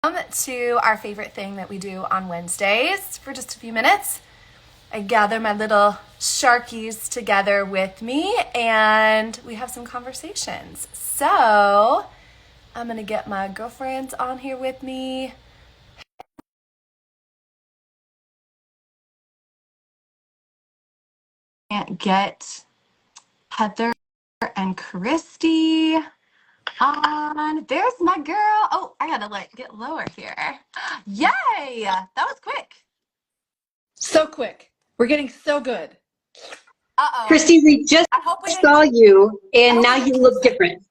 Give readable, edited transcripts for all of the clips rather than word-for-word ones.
To our favorite thing that we do on Wednesdays for just a few minutes. I gather my little sharkies together with me and we have some conversations. So I'm going to get my girlfriends on here with me. Can't get Heather and Christy on. There's my girl. Oh, I gotta get lower here. Yay! That was quick. So quick. We're getting so good. Uh-oh. Christy, we just saw you, and now you look different.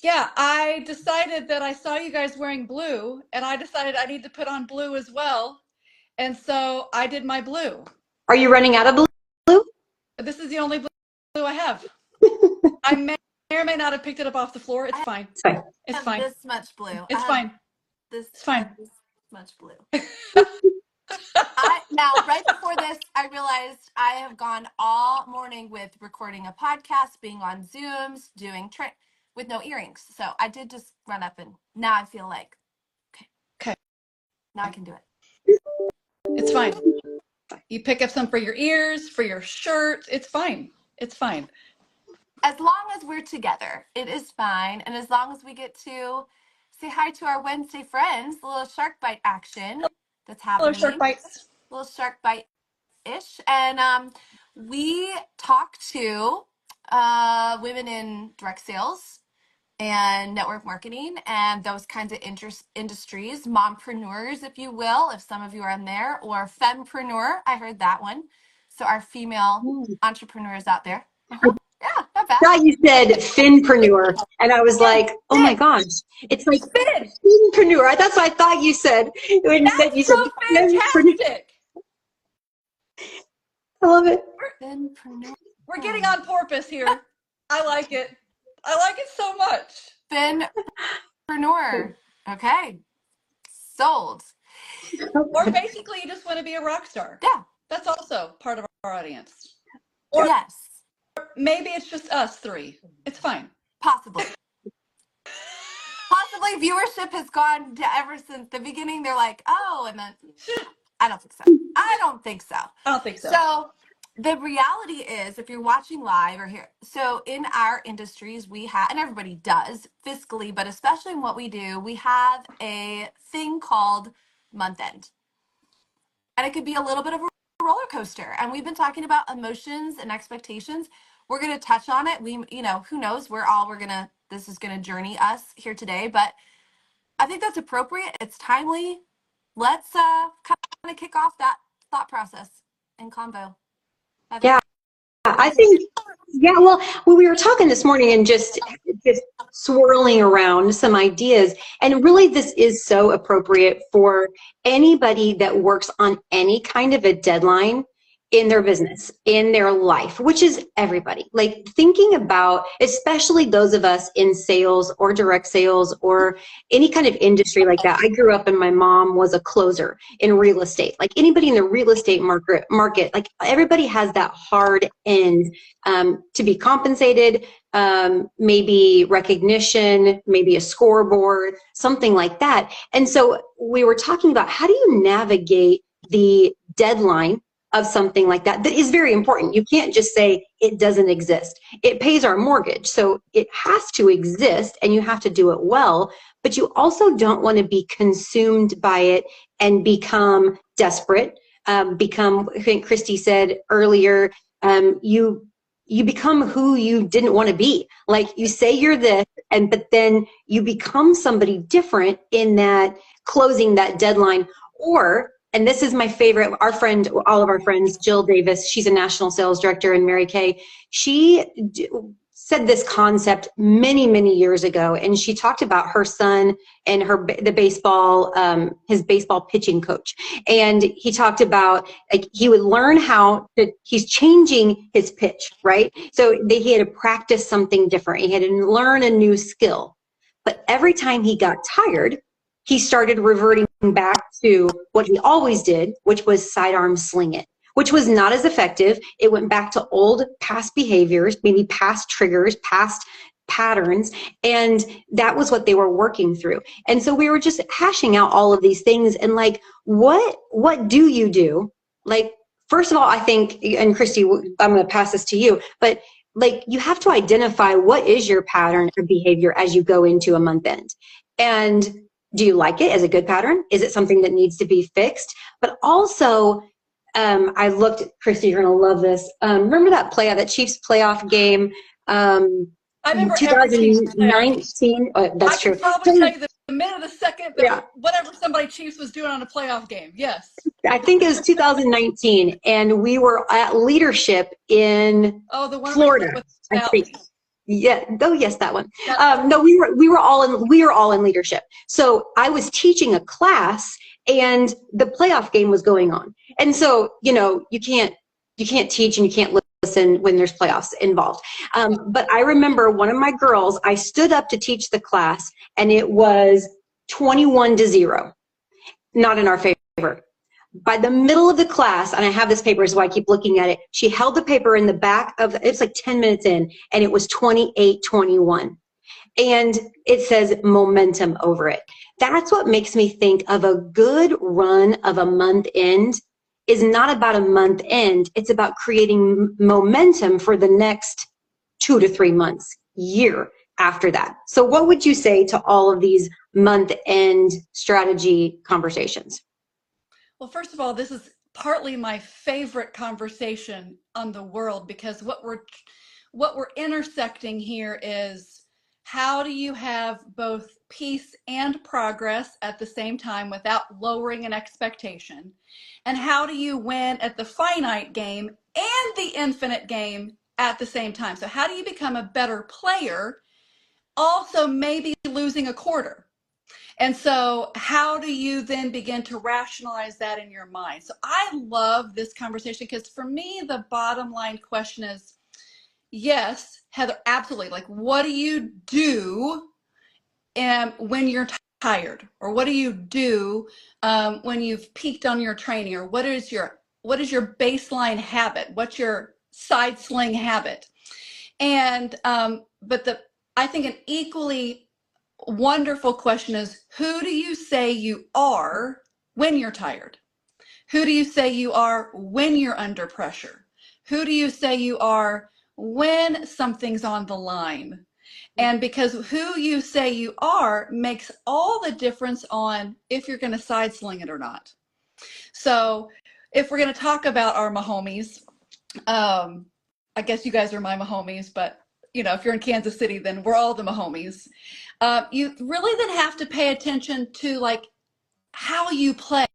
Yeah, I decided that I saw you guys wearing blue, and I decided I need to put on blue as well. And so I did my blue. Are you running out of blue? This is the only blue I have. I may or may not have picked it up off the floor. It's fine. It's fine. It's fine. This much blue. It's fine. It's fine. This much blue. Now, right before this, I realized I have gone all morning with recording a podcast, being on Zooms, doing with no earrings. So I did just run up and now I feel like, okay. Now I can do it. It's fine. You pick up some for your ears, for your shirt. It's fine. It's fine. As long as we're together, it is fine. And as long as we get to say hi to our Wednesday friends, a little shark bite action that's happening. Hello, shark bites. Little shark bite-ish. And we talk to women in direct sales and network marketing and those kinds of industries, mompreneurs, if you will, if some of you are in there, or fempreneur. I heard that one. So our female entrepreneurs out there. Yeah, not bad. I thought you said finpreneur, and I was like, oh my gosh, it's like finpreneur. That's what I thought you said when you said fantastic. I love it. We're getting on porpoise here. I like it. I like it so much. Finpreneur. Okay. Sold. Or basically you just want to be a rock star. Yeah. That's also part of our audience. Or yes. Maybe it's just us three. It's fine. Possibly. Possibly viewership has gone ever since the beginning. They're like, oh, and then I don't think so. I don't think so. So the reality is, if you're watching live or here, so in our industries, we have, and everybody does fiscally, but especially in what we do, we have a thing called month end. And it could be a little bit of a roller coaster. And we've been talking about emotions and expectations. We're going to touch on it. Who knows? This is going to journey us here today, but I think that's appropriate. It's timely. Let's kind of kick off that thought process and convo. Yeah, I think, well, when we were talking this morning and just swirling around some ideas, and really this is so appropriate for anybody that works on any kind of a deadline in their business, in their life, which is everybody. Like thinking about, especially those of us in sales or direct sales or any kind of industry like that. I grew up and my mom was a closer in real estate. Like anybody in the real estate market, like everybody has that hard end to be compensated, maybe recognition, maybe a scoreboard, something like that. And so we were talking about how do you navigate the deadline of something like that is very important. You can't just say it doesn't exist. It pays our mortgage, so it has to exist and you have to do it well, but you also don't want to be consumed by it and become desperate, I think Christy said earlier, you become who you didn't want to be. Like you say you're this, but then you become somebody different in that closing that deadline. Or, and this is my favorite, all of our friends, Jill Davis, she's a national sales director, and Mary Kay, she said this concept many, many years ago, and she talked about her son and his baseball pitching coach. And he talked about, like, he would learn he's changing his pitch, right? So he had to practice something different. He had to learn a new skill. But every time he got tired, he started reverting back to what he always did, which was sidearm sling it, which was not as effective. It went back to old past behaviors, maybe past triggers, past patterns, and that was what they were working through. And so we were just hashing out all of these things, and like, what do you do? Like, first of all, I think, and Christy, I'm going to pass this to you, but like, you have to identify what is your pattern of behavior as you go into a month end. And do you like it as a good pattern? Is it something that needs to be fixed? But also, I looked, Christy, you're going to love this. Remember that Chiefs playoff game? I remember 2019. That's true. I can probably tell you the minute, the second, yeah. whatever somebody Chiefs was doing on a playoff game. Yes. I think it was 2019, and we were at Leadership in Florida. I think. Yeah. Oh, yes, that one. No, we were all in Leadership. So I was teaching a class, and the playoff game was going on. And so, you know, you can't teach and you can't listen when there's playoffs involved. But I remember one of my girls, I stood up to teach the class, and it was 21-0, not in our favor. By the middle of the class, and I have this paper, is why I keep looking at it, she held the paper in the back of, it's like 10 minutes in, and it was 28-21. And it says momentum over it. That's what makes me think of a good run of a month end is not about a month end. It's about creating momentum for the next 2 to 3 months, year after that. So what would you say to all of these month end strategy conversations? Well, first of all, this is partly my favorite conversation on the world, because what we're intersecting here is, how do you have both peace and progress at the same time without lowering an expectation? And how do you win at the finite game and the infinite game at the same time? So how do you become a better player, also maybe losing a quarter? And so how do you then begin to rationalize that in your mind? So I love this conversation, because for me, the bottom line question is, yes, Heather, absolutely. Like, what do you do when you're tired? Or what do you do when you've peaked on your training? Or what is your baseline habit? What's your side sling habit? And but I think an equally wonderful question is, who do you say you are when you're tired? Who do you say you are when you're under pressure? Who do you say you are when something's on the line? And because who you say you are makes all the difference on if you're going to side sling it or not. So if we're going to talk about our Mahomies, I guess you guys are my Mahomies, but you know, if you're in Kansas City, then we're all the Mahomies. You really then have to pay attention to like how you play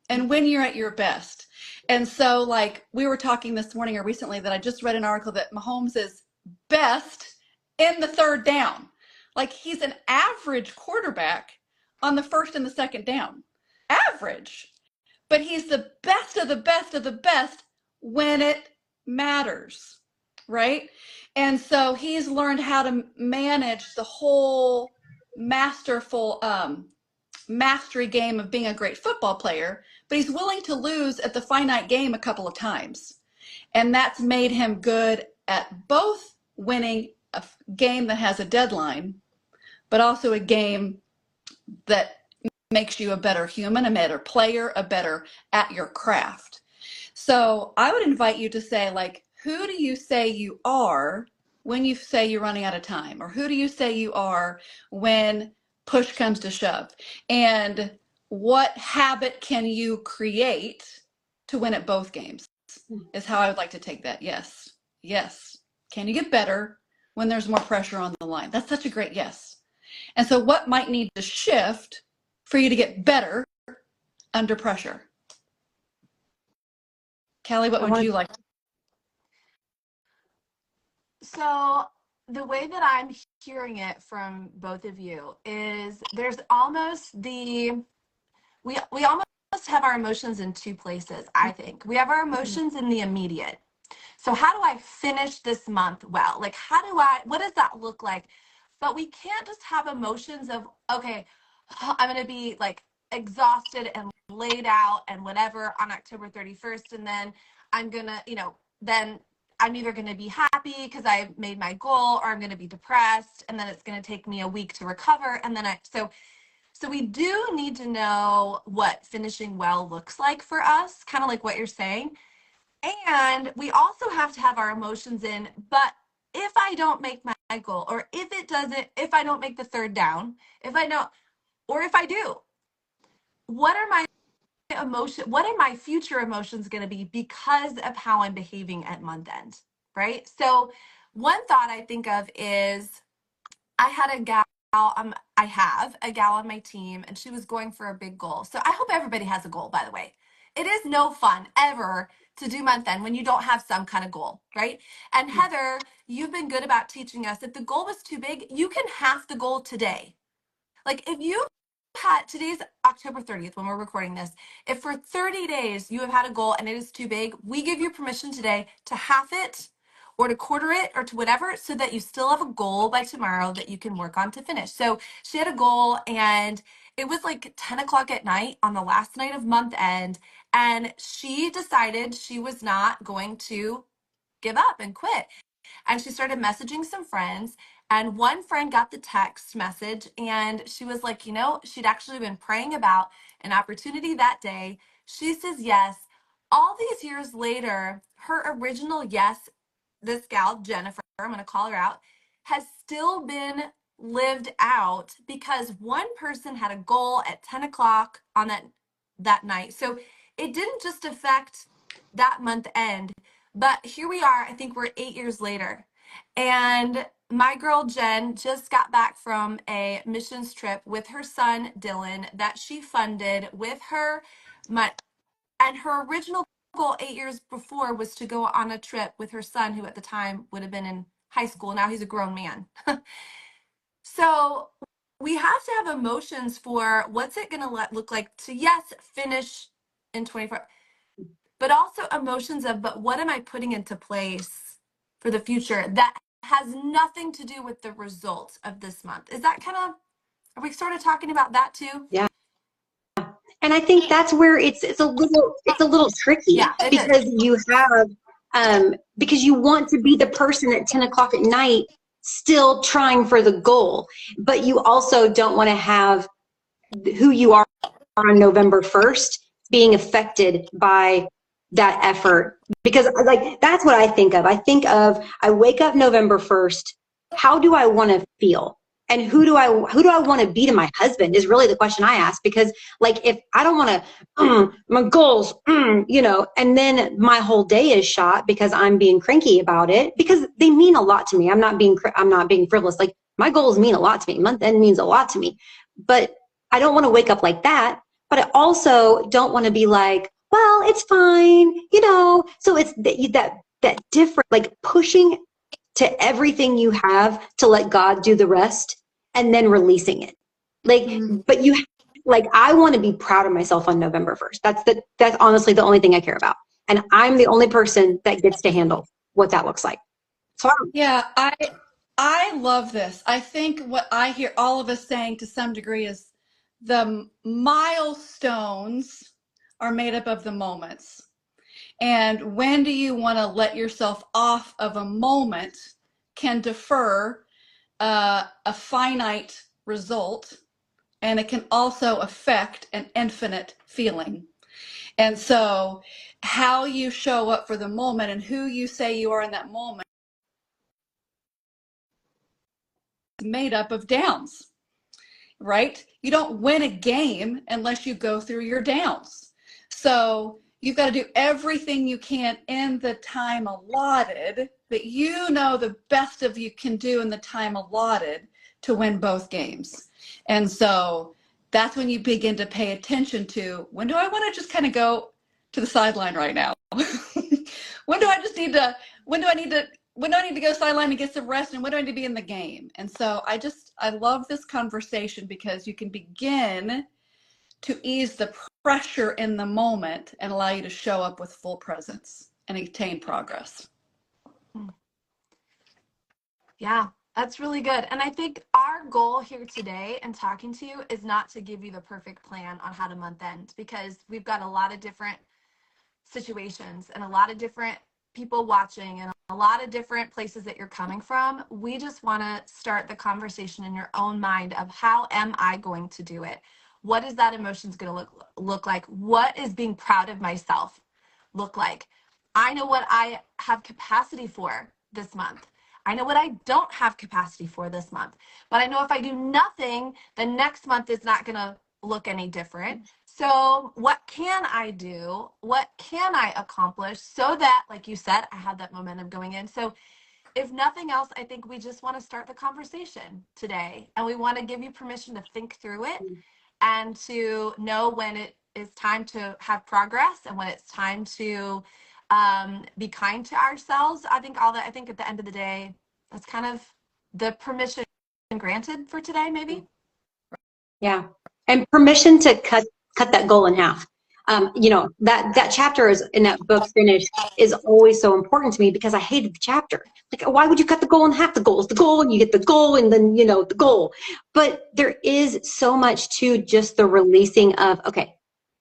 and when you're at your best. And so like we were talking this morning or recently that I just read an article that Mahomes is best in the third down. Like, he's an average quarterback on the first and the second down. Average. But he's the best of the best of the best when it matters, right? And so he's learned how to manage the whole masterful mastery game of being a great football player, but he's willing to lose at the finite game a couple of times. And that's made him good at both winning a game that has a deadline, but also a game that makes you a better human, a better player, a better at your craft. So I would invite you to say, like, who do you say you are when you say you're running out of time? Or who do you say you are when push comes to shove? And what habit can you create to win at both games? Is how I would like to take that. Yes. Yes. Can you get better when there's more pressure on the line? That's such a great yes. And so what might need to shift for you to get better under pressure? Callie, what would you like? So the way that I'm hearing it from both of you is there's almost we almost have our emotions in two places, I think. We have our emotions in the immediate. So how do I finish this month well? Like, what does that look like? But we can't just have emotions of, okay, I'm going to be like exhausted and laid out and whatever on October 31st. And then I'm going to, then I'm either going to be happy because I made my goal, or I'm going to be depressed, and then it's going to take me a week to recover. And then so we do need to know what finishing well looks like for us, kind of like what you're saying. And we also have to have our emotions in, but if I don't make my goal, or if I don't make the third down, if I don't, or if I do, what are my future emotions going to be because of how I'm behaving at month end, right? So one thought I think of is I had a gal, I have a gal on my team, and she was going for a big goal. So I hope everybody has a goal, by the way. It is no fun ever to do month end when you don't have some kind of goal, right? And Heather, you've been good about teaching us if the goal was too big, you can half the goal today. Like if you had, today's October 30th when we're recording this, if for 30 days you have had a goal and it is too big, we give you permission today to half it or to quarter it or to whatever, so that you still have a goal by tomorrow that you can work on to finish. So she had a goal, and it was like 10 o'clock at night on the last night of month end, and she decided she was not going to give up and quit. And she started messaging some friends, and one friend got the text message, and she was like, she'd actually been praying about an opportunity that day. She says yes. All these years later, her original yes, this gal Jennifer, I'm going to call her out, has still been lived out because one person had a goal at 10 o'clock on that night. So it didn't just affect that month end, but here we are. I think we're 8 years later, and my girl Jen just got back from a missions trip with her son Dylan that she funded with her and her original goal 8 years before was to go on a trip with her son, who at the time would have been in high school. Now he's a grown man. So we have to have emotions for what's it going to look like to, yes, finish in 24, but also emotions of, but what am I putting into place for the future that has nothing to do with the results of this month? Is that kind of, are we sort of talking about that too? Yeah. And I think that's where it's a little tricky, Yeah, because you have because you want to be the person at 10 o'clock at night still trying for the goal, but you also don't want to have who you are on November 1st being affected by that effort. Because like that's what I think of. I wake up November 1st, how do I want to feel? And who do I want to be to my husband is really the question I ask. Because like if I don't want to my goals, and then my whole day is shot because I'm being cranky about it, because they mean a lot to me. I'm not being frivolous. Like my goals mean a lot to me. Month end means a lot to me. But I don't want to wake up like that. But I also don't want to be like, well, it's fine, So it's that different, like pushing to everything you have to let God do the rest, and then releasing it. Like, but I want to be proud of myself on November 1st. That's honestly the only thing I care about. And I'm the only person that gets to handle what that looks like. So Yeah, I love this. I think what I hear all of us saying to some degree is the milestones are made up of the moments. And when do you want to let yourself off of a moment can defer a finite result, and it can also affect an infinite feeling. And so how you show up for the moment and who you say you are in that moment is made up of downs, right? You don't win a game unless you go through your downs. So you've got to do everything you can in the time allotted that the best of you can do in the time allotted to win both games. And so that's when you begin to pay attention to, when do I want to just kind of go to the sideline right now? when do I need to go sideline and get some rest, and when do I need to be in the game? And so I love this conversation because you can begin to ease the pressure in the moment and allow you to show up with full presence and attain progress. Yeah, that's really good. And I think our goal here today and talking to you is not to give you the perfect plan on how to month end, because we've got a lot of different situations and a lot of different people watching and a a lot of different places that you're coming from. We just want to start the conversation in your own mind of how am I going to do it? What is that emotions going to look like? What is being proud of myself look like? I know what I have capacity for this month. I know what I don't have capacity for this month. But I know if I do nothing, the next month is not going to look any different. So what can I do? What can I accomplish so that, like you said, I have that momentum going in? So if nothing else, I think we just want to start the conversation today, and we want to give you permission to think through it and to know when it is time to have progress and when it's time to be kind to ourselves. I think at the end of the day, that's kind of the permission granted for today, maybe. Yeah, and permission to cut that goal in half. That chapter is in that book Finish is always so important to me because I hated the chapter. Like, why would you cut the goal in half? The goal is the goal, and you get the goal, and then the goal. But there is so much to just the releasing of, okay,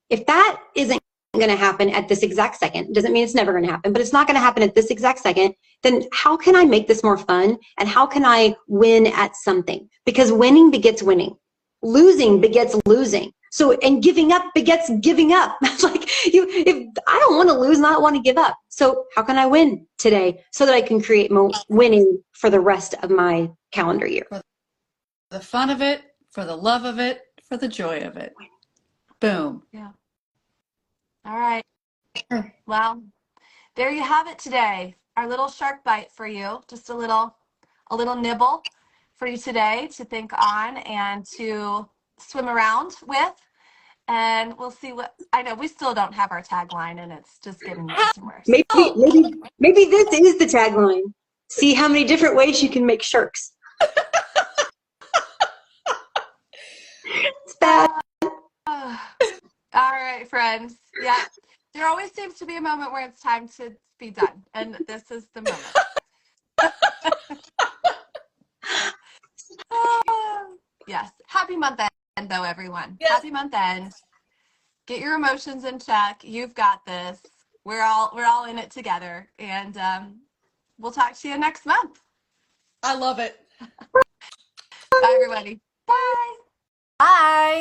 if that isn't going to happen at this exact second, doesn't mean it's never going to happen, but it's not going to happen at this exact second, then how can I make this more fun? And how can I win at something? Because winning begets winning. Losing begets losing. So, and giving up begets giving up. Like, if I don't want to lose, and I don't want to give up. So how can I win today so that I can create more winning for the rest of my calendar year? For the fun of it, for the love of it, for the joy of it. Boom. Yeah. All right. Well, there you have it today. Our little shark bite for you. Just a little nibble for you today to think on and to swim around with. And we'll see what, I know we still don't have our tagline, and it's just getting worse and worse. Maybe this is the tagline. See how many different ways you can make sharks. It's bad. All right, friends. Yeah. There always seems to be a moment where it's time to be done. And this is the moment. Yes. Happy month end, though, everyone. Yes. Happy month end. Get your emotions in check. You've got this. We're all in it together. And we'll talk to you next month. I love it. Bye, everybody. Bye. Bye.